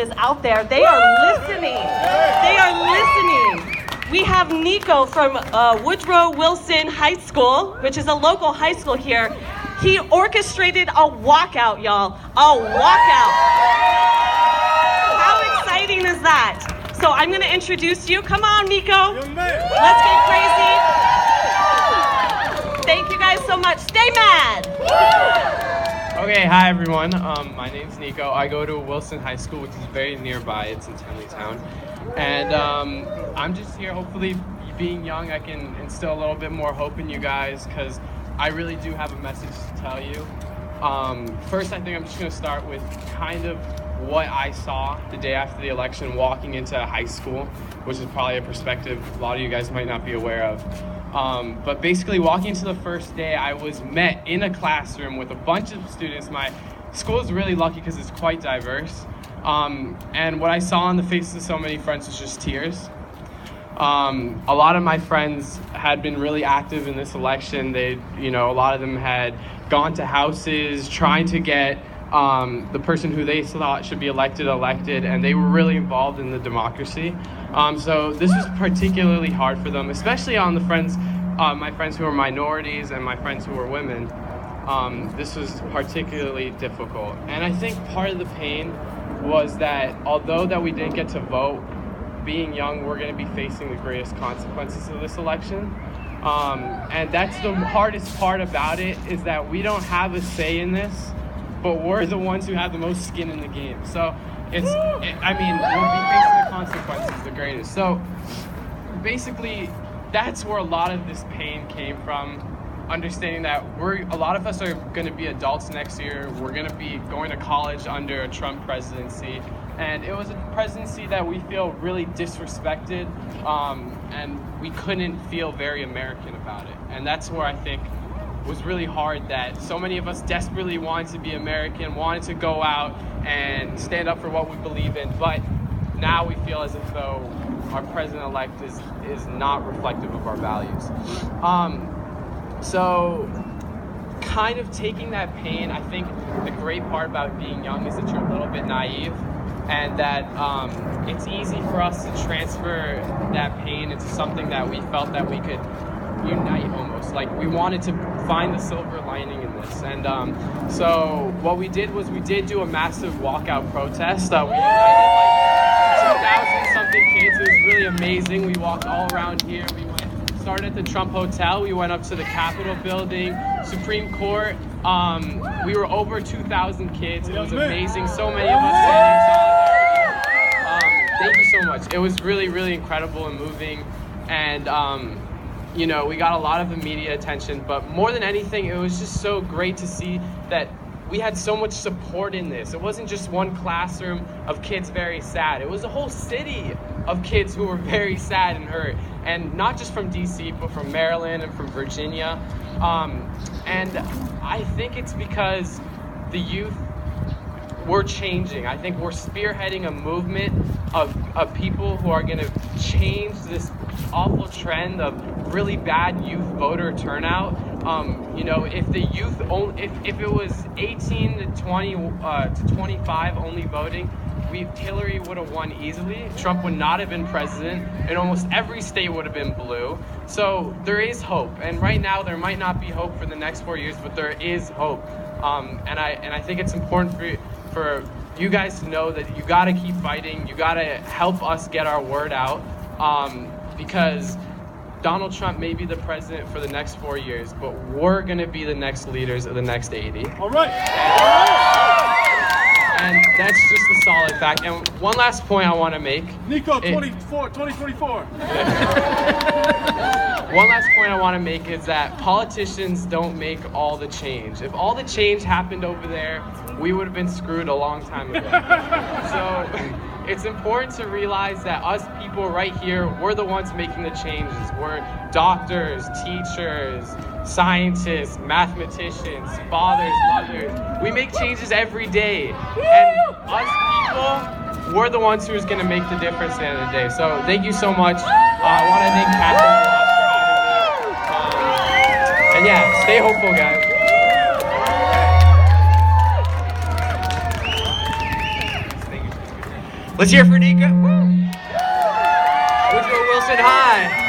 is out there. They are listening. They are listening. We have Nico from Woodrow Wilson High School, which is a local high school here. He orchestrated a walkout, y'all. A walkout. How exciting is that? So I'm going to introduce you. Come on, Nico. Let's get crazy. Thank you guys so much. Stay mad. Okay, hi everyone. My name's Nico. I go to Wilson High School, which is very nearby. It's in Tenleytown. And I'm just here, hopefully, being young, I can instill a little bit more hope in you guys, because I really do have a message to tell you. First, I think I'm just going to start with kind of what I saw the day after the election walking into high school, which is probably a perspective a lot of you guys might not be aware of. But basically, walking into the first day, I was met in a classroom with a bunch of students. My school is really lucky because it's quite diverse. And what I saw on the faces of so many friends was just tears. A lot of my friends had been really active in this election. A lot of them had gone to houses trying to get the person who they thought should be elected, and they were really involved in the democracy. So this was particularly hard for them, especially on my friends who are minorities and my friends who are women. This was particularly difficult. And I think part of the pain was that although that we didn't get to vote, being young, we're going to be facing the greatest consequences of this election. And that's the hardest part about it, is that we don't have a say in this, but we're the ones who have the most skin in the game. So we'll be facing the consequences, the greatest. So basically, that's where a lot of this pain came from. Understanding that a lot of us are going to be adults next year. We're going to be going to college under a Trump presidency. And it was a presidency that we feel really disrespected, and we couldn't feel very American about it. And that's where I think was really hard, that so many of us desperately wanted to be American, wanted to go out and stand up for what we believe in, but now we feel as if though our president-elect is not reflective of our values. So kind of taking that pain, I think the great part about being young is that you're a little bit naive, and that it's easy for us to transfer that pain into something that we felt that we could unite almost. Like, we wanted to find the silver lining in this. And so what we did was we did do a massive walkout protest. We united like 2,000 something kids. It was really amazing. We walked all around here. We started at the Trump Hotel. We went up to the Capitol building, Supreme Court. We were over 2,000 kids. It was amazing. So many of us standing solidarity. Thank you so much. It was really, really incredible and moving. And we got a lot of the media attention, but more than anything, it was just so great to see that we had so much support in this. It wasn't just one classroom of kids very sad. It was a whole city of kids who were very sad and hurt. And not just from DC, but from Maryland and from Virginia. And I think it's because the youth, we're changing. I think we're spearheading a movement of people who are going to change this awful trend of really bad youth voter turnout. If the youth if it was 18 to 20 to 25 only voting, Hillary would have won easily. Trump would not have been president, and almost every state would have been blue. So there is hope, and right now there might not be hope for the next 4 years, but there is hope. And I think it's important for you guys to know that you got to keep fighting. You got to help us get our word out, because Donald Trump may be the president for the next 4 years, but we're going to be the next leaders of the next 80. All right. And that's just a solid fact. And one last point I want to make. Nico, 2024. One last point I want to make is that politicians don't make all the change. If all the change happened over there, we would have been screwed a long time ago. So it's important to realize that us people right here, we're the ones making the changes. We're doctors, teachers, scientists, mathematicians, fathers, mothers. We make changes every day. And us people, we're the ones who's going to make the difference at the end of the day. So thank you so much. I want to thank Catherine a lot for having me. And yeah, stay hopeful, guys. Let's hear it for Nico. Woo! Woodrow Wilson High.